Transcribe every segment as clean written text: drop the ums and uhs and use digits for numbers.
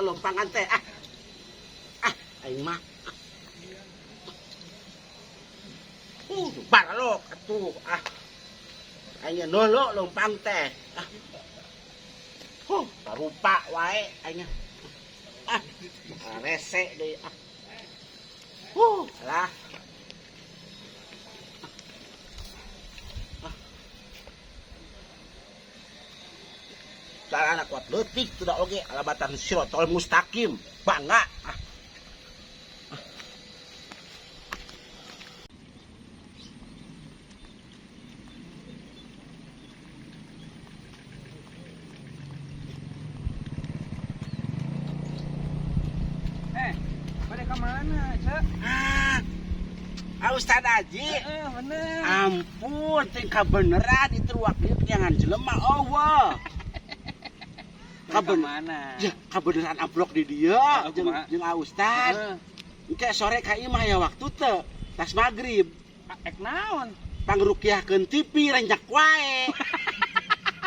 lompangan teh. Aing mah. Paralok atuh. Aing nolok lompang teh. Parupa wae aing. Rese deui. Lah. Cara anak kuat leutik tidak oge alabatan sirotol mustaqim. Bangga. Pada kemana, Cek? Ustaz Haji. Bener. Ampun, tingkah beneran itu waktu jangan jelema Allah. Kemana? Ya, kabeneran amplok di dia jeung Ustaz. Engke sore ka ieu mah aya waktu teu. Tas magrib. Ek naon? Pangrukiahkeun TV renyak wae.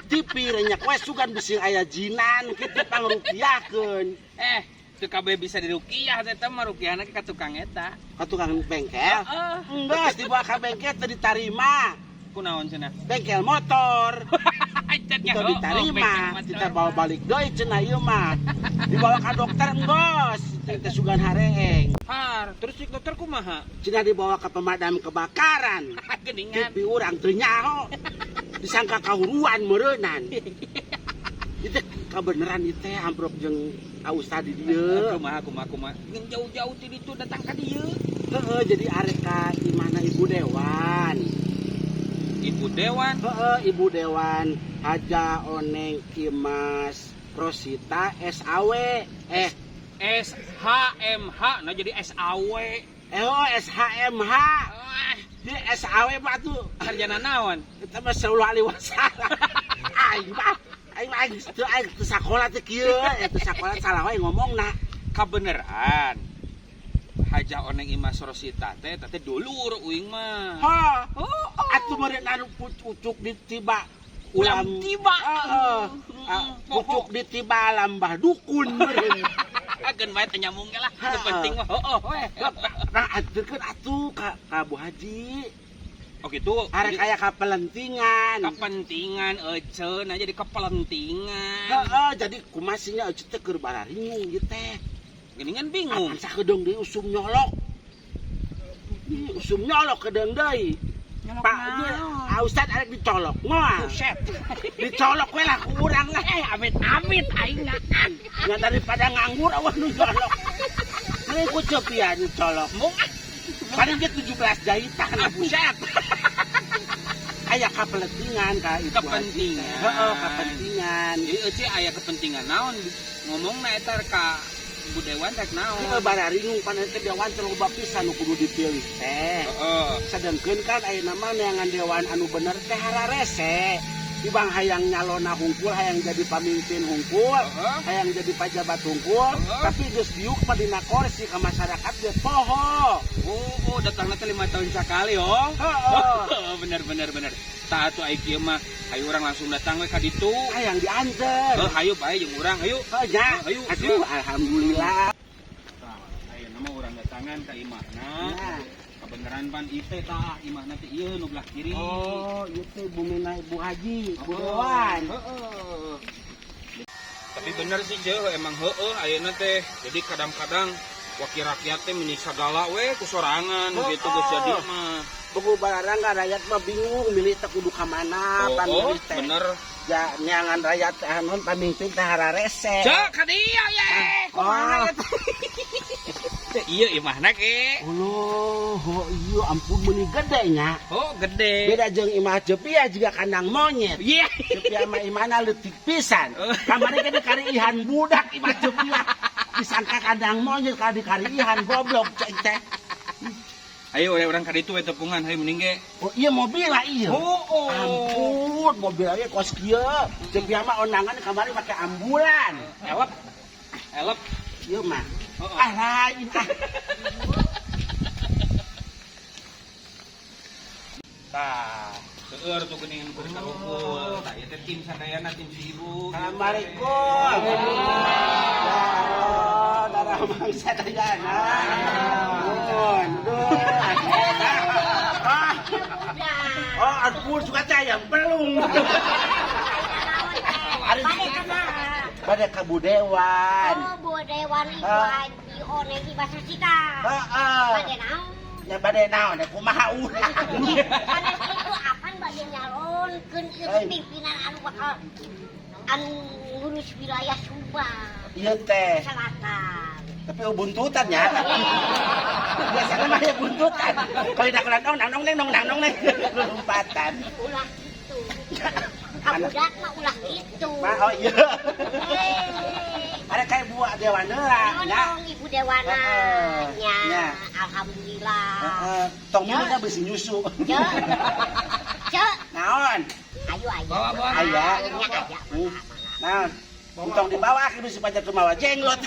TV renyak wae sugan bisi aya jinan kitu pangrukiahkeun. Teu kabeh bisa dirukiah teh mah rukiahna ke ka tukang eta. Ka tukang bengkel? Enggeus dibawa ka bengkel teu ditarima. Kunaon cenah? Bengkel motor. Itu diterima, kita bawa balik deui cenah ieu mah. Dibawa ka dokter enggeus, teh sugan hareeng. Terus si dokter kumaha? Cenah dibawa ke pemadam kebakaran. Geningan. Tapi urang teu nyaho. Disangka kahuruan meureunan. Itu kabeneran itu amprok jeung Ustaz di dieu. Kumaha. Ngan jauh-jauh ti ditu datang ka dieu. Heeh, jadi arek ka imahna Ibu Dewan. Ibu Dewan? Heeh, Ibu Dewan Haja Oneng Imas Rosita SAW. SHMH, nah jadi SAW. SHMH. Di SAW mah tuh sarjana naon? Eta mah sallallahu alaihi wasallam. Aing teu sakola teh kieu, eta sakola salah wae ngomongna. Kabeneran. Haja Oneng Imas Rosita teh dulur uing mah. Atuh meureun anu pucuk ditiba ulam tiba. Pucuk ditiba lambah dukun meureun. Agen bae teh nyambung ge lah. Teu penting mah we. Nah, aturkeun atuh ka Bu Haji. Oh gitu. Arek aya kapelentingan. Kepentingan eceun aja di kepelentingan. Jadi kumaha nya eceun teh keur bararingung ieu teh. Geningan bingung. Apaan sakedeung deui usum nyolok. Usum nyolok kedeung deui. Pak Ustaz arek dicolok moal. Buset. Dicolok we lah ku urang lah. Amit aing ngan. Ya daripada nganggur awan nu nyolok. Ini ku cepian dicolok. Padahal dia 17 jahitan. Buset. Aya kapelentingan ka itu. Kepentingan. Kepentingan. Ieu eueuh aya kepentingan naon ngomongna eta ka Bu Dewan rek naon? Ieu bararingung panen teh Dewan teh loba pisan nu kudu dipilih teh. Sadengkeun kan ayeuna mah neangan Dewan anu bener teh hararese. Ibang hayang nyalona hungkul, hayang jadi pamimpin hungkul, hayang jadi pejabat hungkul, tapi geus diuk mah dina kursi ka masyarakat geus poho. Datangna teh 5 tahun sakali, oh. Bener. Tah atuh ai kieu mah hayu urang langsung datang we ka ditu. Hayang dianter. Hayu bae jeung urang, hayu. Ya. Aduh, alhamdulillah. Tah, ayeuna mah urang datangan ka imahna. Kebeneran pan itu tah imahna teh ieu nu belah kiri. Ieu teh bumina Ibu Haji, Bu Dewan. Tapi bener sih jeuh emang ayeuna teh jadi kadang-kadang wakil rakyat teh meni sagala we ku sorangan gitu geus jadi mah. Buku barang rakyat mah bingung milih teh kudu ka mana pamilih teh. Bener. Ya neangan rakyat teh anu pamimpin teh hararese. Cek ka dieu ye. Kumaha eta? Ieu imahna ke. Iya ampun meuni gede nya. Gede. Beda jeung imah Jepia juga kandang monyet. Iya. Jepia mah imahna leutik pisan. Kamari ge dikariihan budak imah Jepia. Disangka kandang monyet ka dikariihan goblok cek teh. Ayo urang ka ditu we tepungan hayu mending ge. Iya mobil lah iya. Ampun mobil ge kos kieu. Jepia mah ondangan kamari make ambulan. Elep. Ieu mah. Lain Tah, seueur tuh geuning keur karumpul. Tah ieu teh tim sadayana tim si ibu. Assalamualaikum. Mamang Sadayana. Nuhun. Oh, ampun suka cayam belum. Pada ke Budewan. Oh, Budewan iku aji one iki Basusika. Heeh. Bade naon? Ya bade naon ya kumaha urang. Bade itu apan bade nyalonkeun ke pimpinan anu bakal anu ngurus wilayah Subang. Iya teh. Selatan. Tapi buntutan ya. Biasanya mah ya buntutan. Kalau tidak kelihatan nong neng lompatan. Ulah itu. Kabudak mah ulah itu. Oh iya. Ada kayak buah dewan heula nya. Ibu Dewana nya. Alhamdulillah. Tong minumnya besi nyusu. Cek. Naon? Ayo. Bawa. Aya. Aja. Naon? Tong di bawah kitu si pacar kumaha jenglot.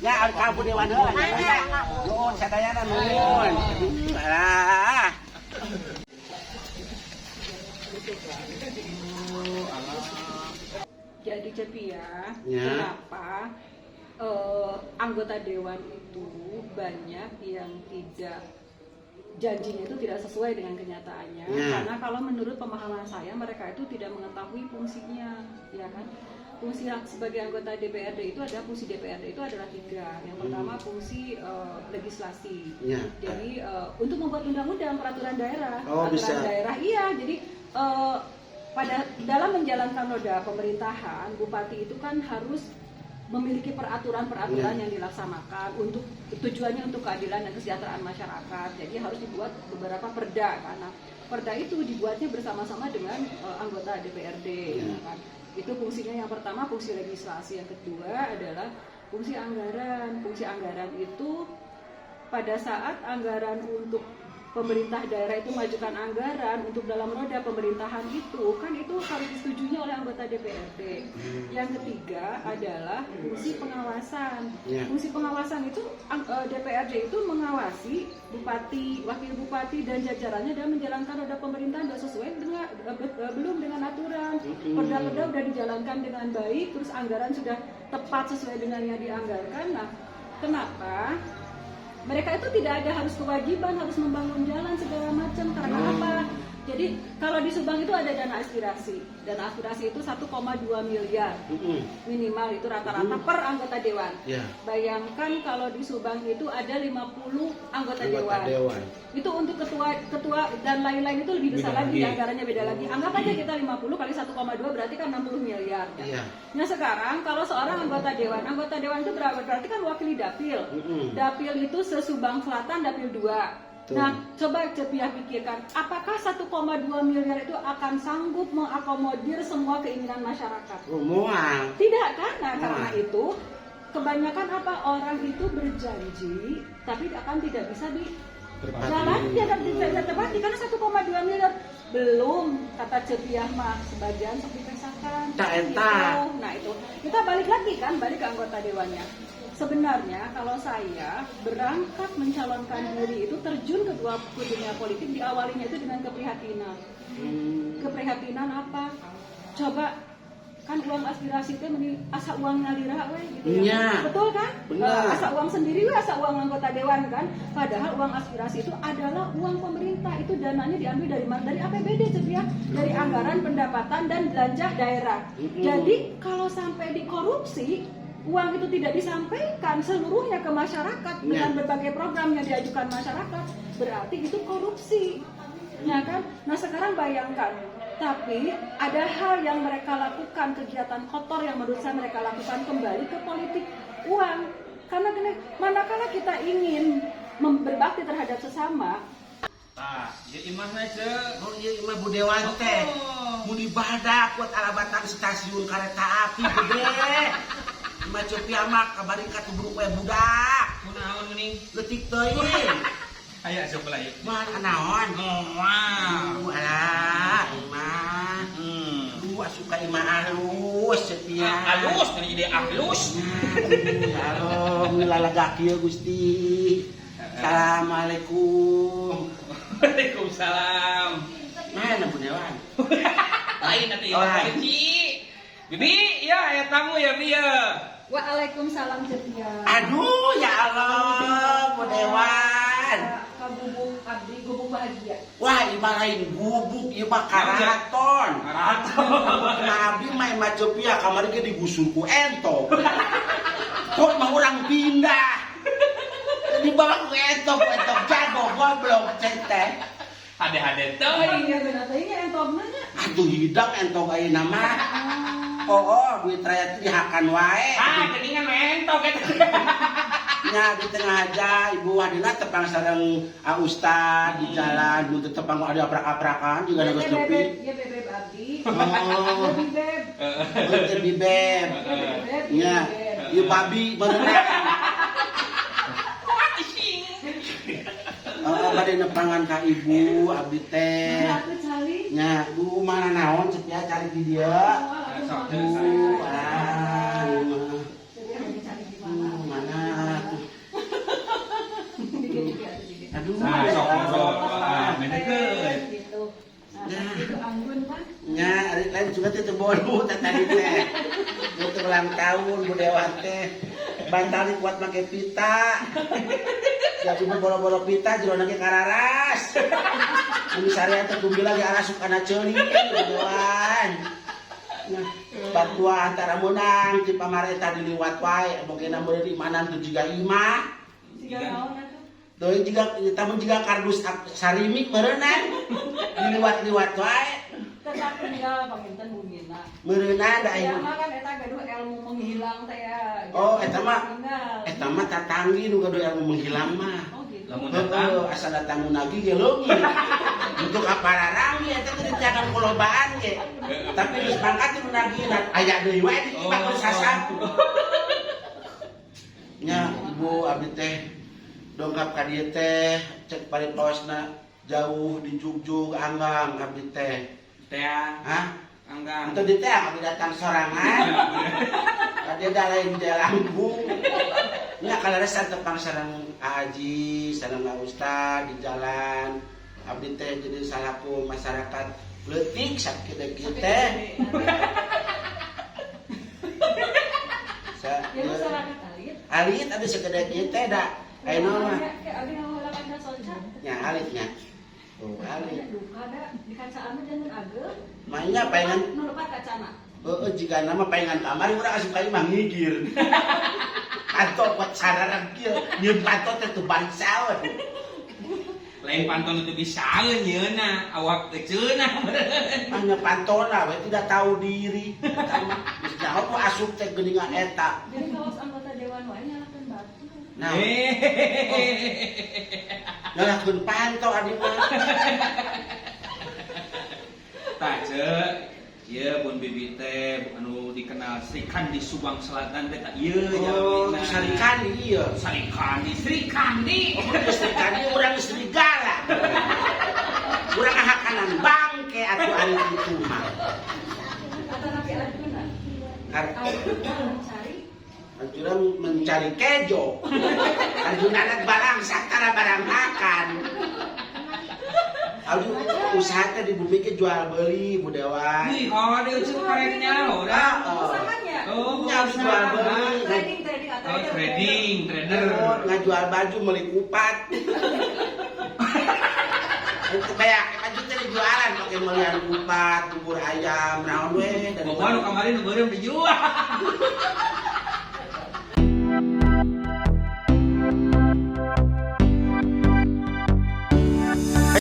Ya ari ka Bu Dewan heula nya. Nuhun sadayana nuhun. Alah. Jadi Cepia, Ya. kenapa anggota dewan itu banyak yang tidak janjinya itu tidak sesuai dengan kenyataannya? Ya. Karena kalau menurut pemahaman saya mereka itu tidak mengetahui fungsinya, ya kan? Fungsi sebagai anggota DPRD itu ada fungsi DPRD itu adalah 3. Yang pertama fungsi legislasi. Ya. Jadi untuk membuat undang-undang peraturan daerah. Oh, Peraturan bisa. daerah iya. Jadi pada dalam menjalankan roda pemerintahan, bupati itu kan harus memiliki peraturan-peraturan yang dilaksanakan untuk tujuannya untuk keadilan dan kesejahteraan masyarakat. Jadi harus dibuat beberapa perda karena perda itu dibuatnya bersama-sama dengan anggota DPRD. Kan? Itu fungsinya yang pertama, fungsi legislasi. Yang kedua adalah fungsi anggaran. Fungsi anggaran itu pada saat anggaran untuk pemerintah daerah itu majukan anggaran untuk dalam roda pemerintahan itu kan itu harus disetujui oleh anggota DPRD. Yang ketiga adalah fungsi pengawasan. Fungsi pengawasan itu DPRD itu mengawasi bupati, wakil bupati dan jajarannya dalam menjalankan roda pemerintahan sudah sesuai dengan belum dengan aturan. Perda-perda sudah dijalankan dengan baik, terus anggaran sudah tepat sesuai dengan yang dianggarkan. Nah, kenapa? Mereka itu tidak ada harus kewajiban harus membangun jalan segala macam karena apa? Jadi kalau di Subang itu ada dana aspirasi. Dana aspirasi itu 1,2 miliar minimal itu rata-rata per anggota dewan. Bayangkan kalau di Subang itu ada 50 anggota dewan. Itu untuk ketua dan lain-lain itu lebih besar lagi, anggarannya beda lagi. Anggap aja kita 50 kali 1,2 berarti kan 60 miliar. Nah sekarang kalau seorang anggota dewan itu berapa? Berarti kan wakili dapil. Dapil itu se-Subang Selatan dapil 2. Nah, coba Cepia pikirkan, apakah 1,2 miliar itu akan sanggup mengakomodir semua keinginan masyarakat? Mual. Tidak kan? Nah, karena itu kebanyakan apa orang itu berjanji, tapi akan tidak bisa dijalani, tidak bisa tepati karena 1,2 miliar belum kata Cepia mah sebagian untuk dipesakan. Nah itu kita balik lagi kan, balik ke anggota dewannya. Sebenarnya kalau saya berangkat mencalonkan diri itu terjun ke dunia politik diawalinya itu dengan keprihatinan. Keprihatinan apa? Coba kan uang aspirasi itu asa uang ngalirah we gitu ya. Betul kan? Asa uang sendiri we asa uang anggota dewan kan. Padahal uang aspirasi itu adalah uang pemerintah. Itu dananya diambil dari mana? Dari APBD ya, dari anggaran pendapatan dan belanja daerah. Jadi kalau sampai dikorupsi uang itu tidak disampaikan seluruhnya ke masyarakat dengan berbagai program yang diajukan masyarakat, berarti itu korupsi, ya kan? Nah sekarang bayangkan, tapi ada hal yang mereka lakukan, kegiatan kotor yang menurut saya mereka lakukan kembali ke politik uang, karena gini, manakala kita ingin berbakti terhadap sesama. Ya imah aja. Oh iya imah Bu Dewan teh. Mun ibadah kuat alabatan stasiun kereta api gede. Imah Cepia mah kabarin ka tubruk we budak. Mun naon geuning? Leutik teuing. Aya sok lah ieu. Mah naon? Moal. Alah, imah. Lu suka imah halus Cepia. Halus tadi ide halus. Alhamdulillah lagaki ya Gusti. Assalamualaikum. Waalaikumsalam. Mana Bu Dewan? Lain nanti ya Ci. Bibi, ya aya tamu ya Bi ya. Waalaikumsalam Cetia. Aduh, ya Allah, Bu Dewan. Ka Gubuk Abdi, Gubuk Bahagia. Wah, ieu lain bubuk, ieu mah karaton. Nah, abdi mah emang cepia kamari ge digusur ku ento. Kok mah urang pindah. Dibawa ku ento jago goblok teh. Hade-hade Oh teh. iya benar teh ini entongna nya. Aduh hidang ento ayeuna mah. Oh, duit raya teh dihakan wae. Geningan mentok eta. Nya di tengah aja ibu wadina tepang sareng Ustad di jalan nu tepang ada aprak-aprakan juga geus nepi. Ya bebeb Abdi. Oh, Bebeb. bener bibeb. Nya, ieu babi beneran. Oh, bade nepangan ka ibu abdi teh. Aku cali. Nya, Bu mana naon cek ya cari di dia. Sok Ah, mana tuh. Aduh, Nah, sok ngobrol. Menekeun. Gitu. Nah, itu anggun kan. nya ari lain juga teh bolu teh tadi teh. Untuk ulang tahun Bu Dewan teh. Bantari kuat make pita. Ya ibu boro-boro pita jerona ge kararas. Mun sarean teh kumbi lagi arasuk kana ceuli Bu Dewan. Nah, batua antara menang ti pamarentah diliwat wae bogena meureun di mana tuh jiga imah. Siga naon atuh? Tuh jiga tamun jiga kardus sarimi meureunna. Diliwat-liwat wae. Tetap tinggal panginten bumina. Meureunna da Ya ieu. mah kan eta gaduh ilmu menghilang teh ya. Oh, eta mah Tinggal. eta mah tatanggi nu gaduh ilmu menghilang mah. Oh gitu. Lamun datang. Asal datang nagi ge leungit. Untuk apararang eta teh dicakan kolobaan ge. Tapi geus mangkat nu nagina aya deui wae di imah geus sasapu. Nya ibu abdi teh dongkap ka dieu teh cek paritosna jauh di jugjug anggang abdi teh. Teh, Hah? anggang. Untuk di teh abdi datang sorangan. Kade da lain teh lambung. Nya kalaresan tepang sareng Aji, sareng Ustad di jalan. Abdi teh jadi salaku masyarakat leutik sakitu teh. Ya masyarakat alit. Alit abdi segede kieu teh da. Ayeuna mah Ya abi ngawalah kana soca. nya alitnya. Tuh alit. Duka da di kacaan mah jangan agel. Mainnya paengan Nu lepat kacana. jika nama paengan kamari urang asup ka imah ngigir. Panto buat sararang kieu, nyieun panto teh teu balik saon. Lain pantun itu bisaeun yeuna, awak teh ceunah. Hanya pantona we tidak tahu diri. Eta mah geus nyaho ku asup teh geuningan eta. Jadi kaos anggota dewan wae nyalakeun batu. Nah, nyalakeun panto adi mah. Tah ceuk, ieu bun bibi teh anu dikenal Sri Kandi Subang Selatan teh tah ieu Oh, jalmina. sarikandi ieu. Sri Kandi. Geus sarikandi urang serigala. Urang hakanan bangke atuh ari kitu mah. Kata Nabi Arjuna. Ar- Arjuna mencari Arjuna mencari kejo. Arjuna anak barang satara barang makan. Arjuna usaha teh di bumi ke jual beli Bu Dewan. Ih, oh dia cuma karetnya loh, dah. usahanya. Oh, Nya jual beli. Trading atau Oh, trading, trader. Ngajual baju meuli kupat. Untuk kayak baju teh dijualan pakai melian kupat, bubur ayam, naon we dan Pokoknya nu kamari nu beureum dijual.